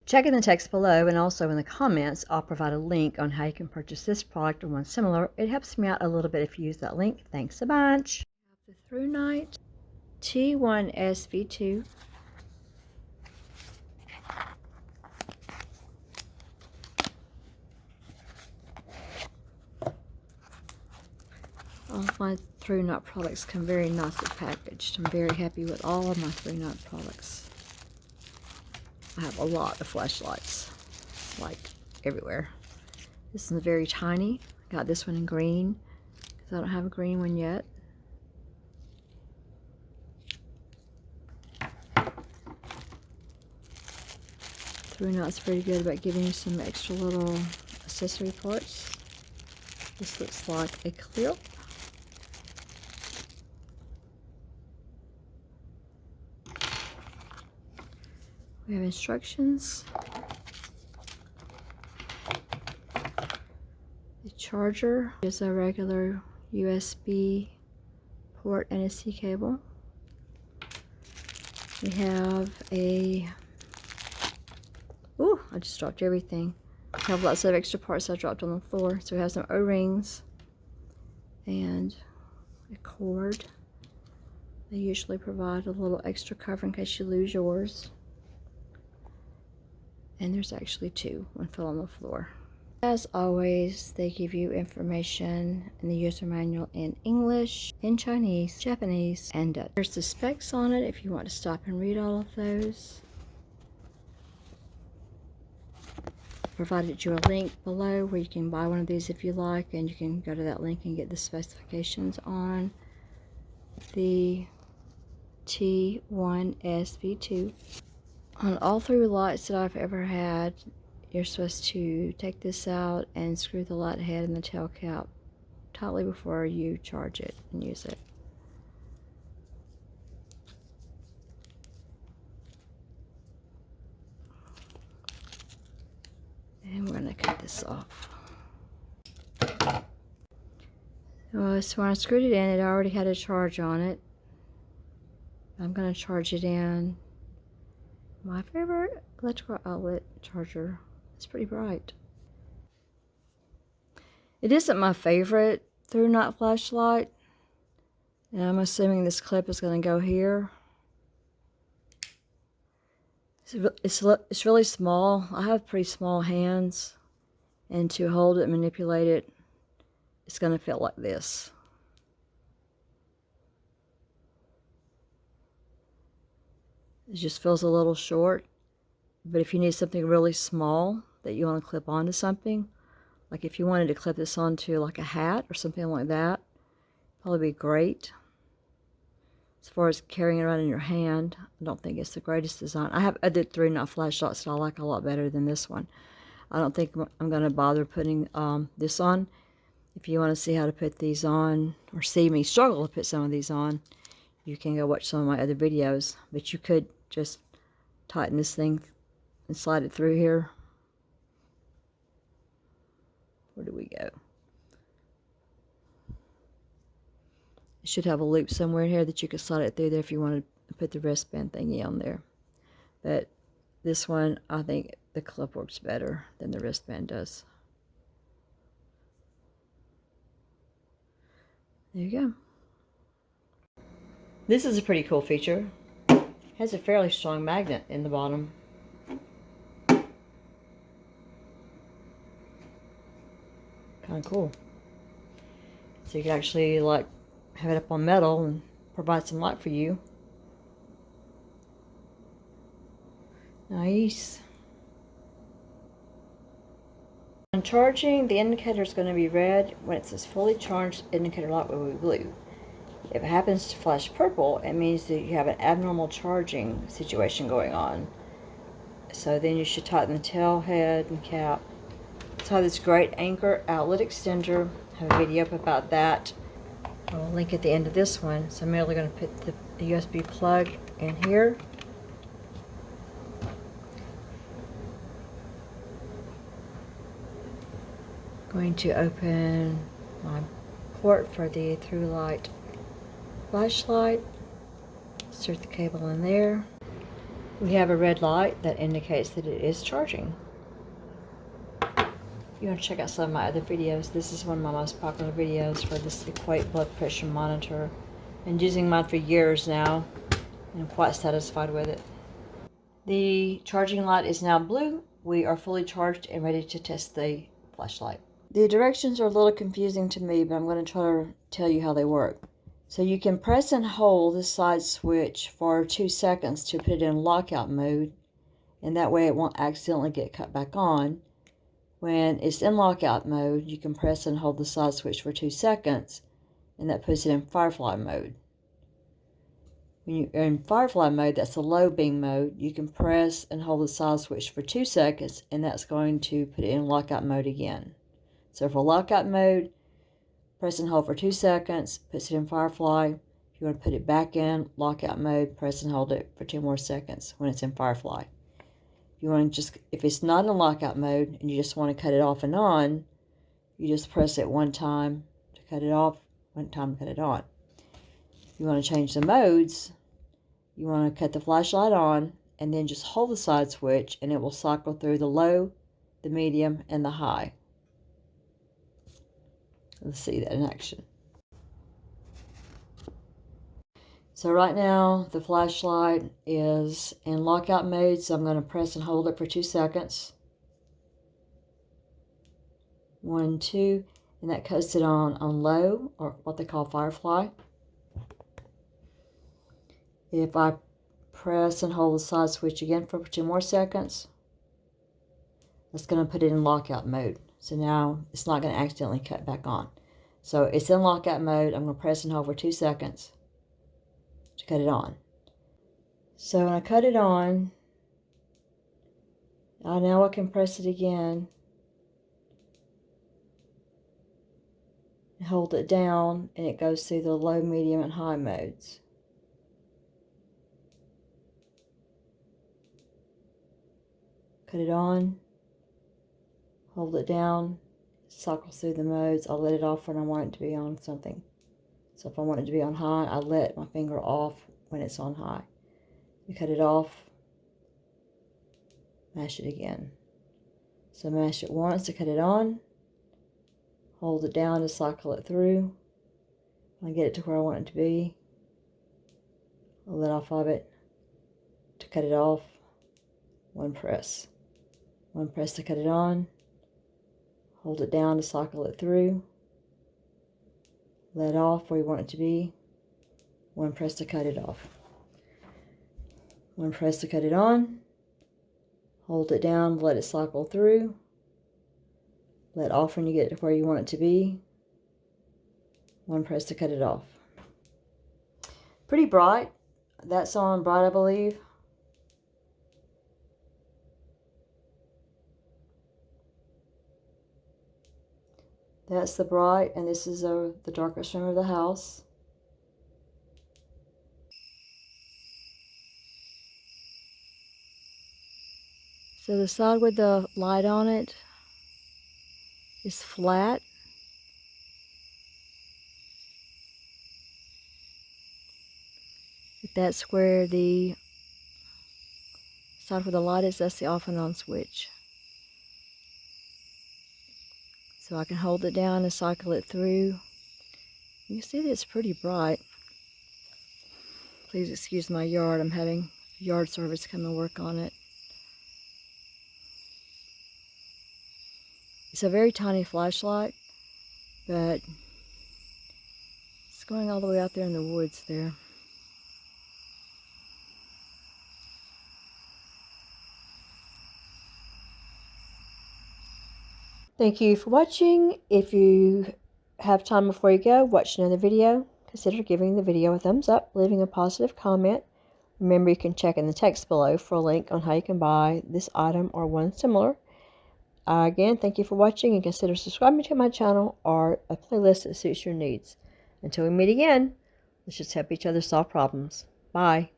Check in the text below, and also in the comments I'll provide a link on how you can purchase this product or one similar. It helps me out a little bit if you use that link. Thanks a bunch. The THRUNITE T1S V2. All my THRUNITE products come very nicely packaged. I'm very happy with all of my THRUNITE products. I have a lot of flashlights, like everywhere. This is very tiny. I got this one in green because I don't have a green one yet. THRUNITE's pretty good about giving you some extra little accessory parts. This looks like a clip. We have instructions. The charger is a regular USB port and a C cable. We have a... Ooh, I just dropped everything. We have lots of extra parts I dropped on the floor. So we have some O-rings and a cord. They usually provide a little extra cover in case you lose yours. And there's actually two. One fell on the floor. As always, they give you information in the user manual in English, in Chinese, Japanese, and Dutch. There's the specs on it if you want to stop and read all of those. Provided you a link below where you can buy one of these if you like, and you can go to that link and get the specifications on the T1S V2. On all three lights that I've ever had, you're supposed to take this out and screw the light head and the tail cap tightly before you charge it and use it. And we're going to cut this off. So when I screwed it in, it already had a charge on it. I'm going to charge it in my favorite electrical outlet charger. It's pretty bright. It isn't my favorite THRUNITE flashlight, and I'm assuming this clip is going to go here. It's really small. I have pretty small hands, and to hold it and manipulate it, it's going to fit like this. It just feels a little short, but if you need something really small that you want to clip onto something, like if you wanted to clip this onto like a hat or something like that, probably be great. As far as carrying it around in your hand, I don't think it's the greatest design. I have other THRUNITE flashlights that I like a lot better than this one. I don't think I'm going to bother putting this on. If you want to see how to put these on, or see me struggle to put some of these on, you can go watch some of my other videos. But you could just tighten this thing and slide it through here. Where do we go? It should have a loop somewhere in here that you could slide it through there if you wanted to put the wristband thingy on there. But this one, I think the clip works better than the wristband does. There you go. This is a pretty cool feature. It has a fairly strong magnet in the bottom. Kind of cool. So you can actually like have it up on metal and provide some light for you. Nice. When charging, the indicator is going to be red. When it says fully charged, indicator light will be blue. If it happens to flash purple, it means that you have an abnormal charging situation going on. So then you should tighten the tail head and cap. So I have this great Anchor outlet extender. I have a video up about that. I'll link at the end of this one. So I'm merely going to put the USB plug in here. Going to open my port for the THRUNITE flashlight. Insert the cable in there. We have a red light that indicates that it is charging. You want to check out some of my other videos. This is one of my most popular videos for this Equate blood pressure monitor. And using mine for years now, and I'm quite satisfied with it. The charging light is now blue. We are fully charged and ready to test the flashlight. The directions are a little confusing to me, but I'm going to try to tell you how they work. So you can press and hold the side switch for 2 seconds to put it in lockout mode, and that way it won't accidentally get cut back on. When it's in lockout mode, you can press and hold the side switch for 2 seconds, and that puts it in firefly mode. When you're in firefly mode, that's the low beam mode, you can press and hold the side switch for 2 seconds, and that's going to put it in lockout mode again. So for lockout mode, press and hold for 2 seconds, puts it in firefly. If you want to put it back in lockout mode, press and hold it for 2 more seconds when it's in firefly. If you want to if it's not in lockout mode and you just want to cut it off and on, you just press it one time to cut it off, one time to cut it on. If you want to change the modes, you want to cut the flashlight on and then just hold the side switch, and it will cycle through the low, the medium, and the high. Let's see that in action. So right now the flashlight is in lockout mode, so I'm going to press and hold it for 2 seconds. 1, 2, and that cuts it on low, or what they call firefly. If I press and hold the side switch again for 2 more seconds, that's going to put it in lockout mode. So now it's not going to accidentally cut back on. So it's in lockout mode. I'm going to press and hold for 2 seconds to cut it on. So when I cut it on, now I can press it again and hold it down, and it goes through the low, medium, and high modes. Cut it on, hold it down, cycle through the modes. I'll let it off when I want it to be on something. So if I want it to be on high, I let my finger off when it's on high. You cut it off, mash it again. So mash it once to cut it on, hold it down to cycle it through. When I get it to where I want it to be, I'll let off of it to cut it off. One press. One press to cut it on, hold it down to cycle it through, let off where you want it to be, one press to cut it off. One press to cut it on, hold it down, let it cycle through, let off when you get to where you want it to be, one press to cut it off. Pretty bright. That's on bright, I believe. That's the bright, and this is the darkest room of the house. So the side with the light on it is flat. That's where the side where the light is, that's the off and on switch. So I can hold it down and cycle it through. You can see that it's pretty bright. Please excuse my yard. I'm having yard service come and work on it. It's a very tiny flashlight, but it's going all the way out there in the woods there. Thank you for watching. If you have time before you go, watch another video. Consider giving the video a thumbs up, leaving a positive comment. Remember, you can check in the text below for a link on how you can buy this item or one similar. Again, thank you for watching, and consider subscribing to my channel or a playlist that suits your needs. Until we meet again, let's just help each other solve problems. Bye.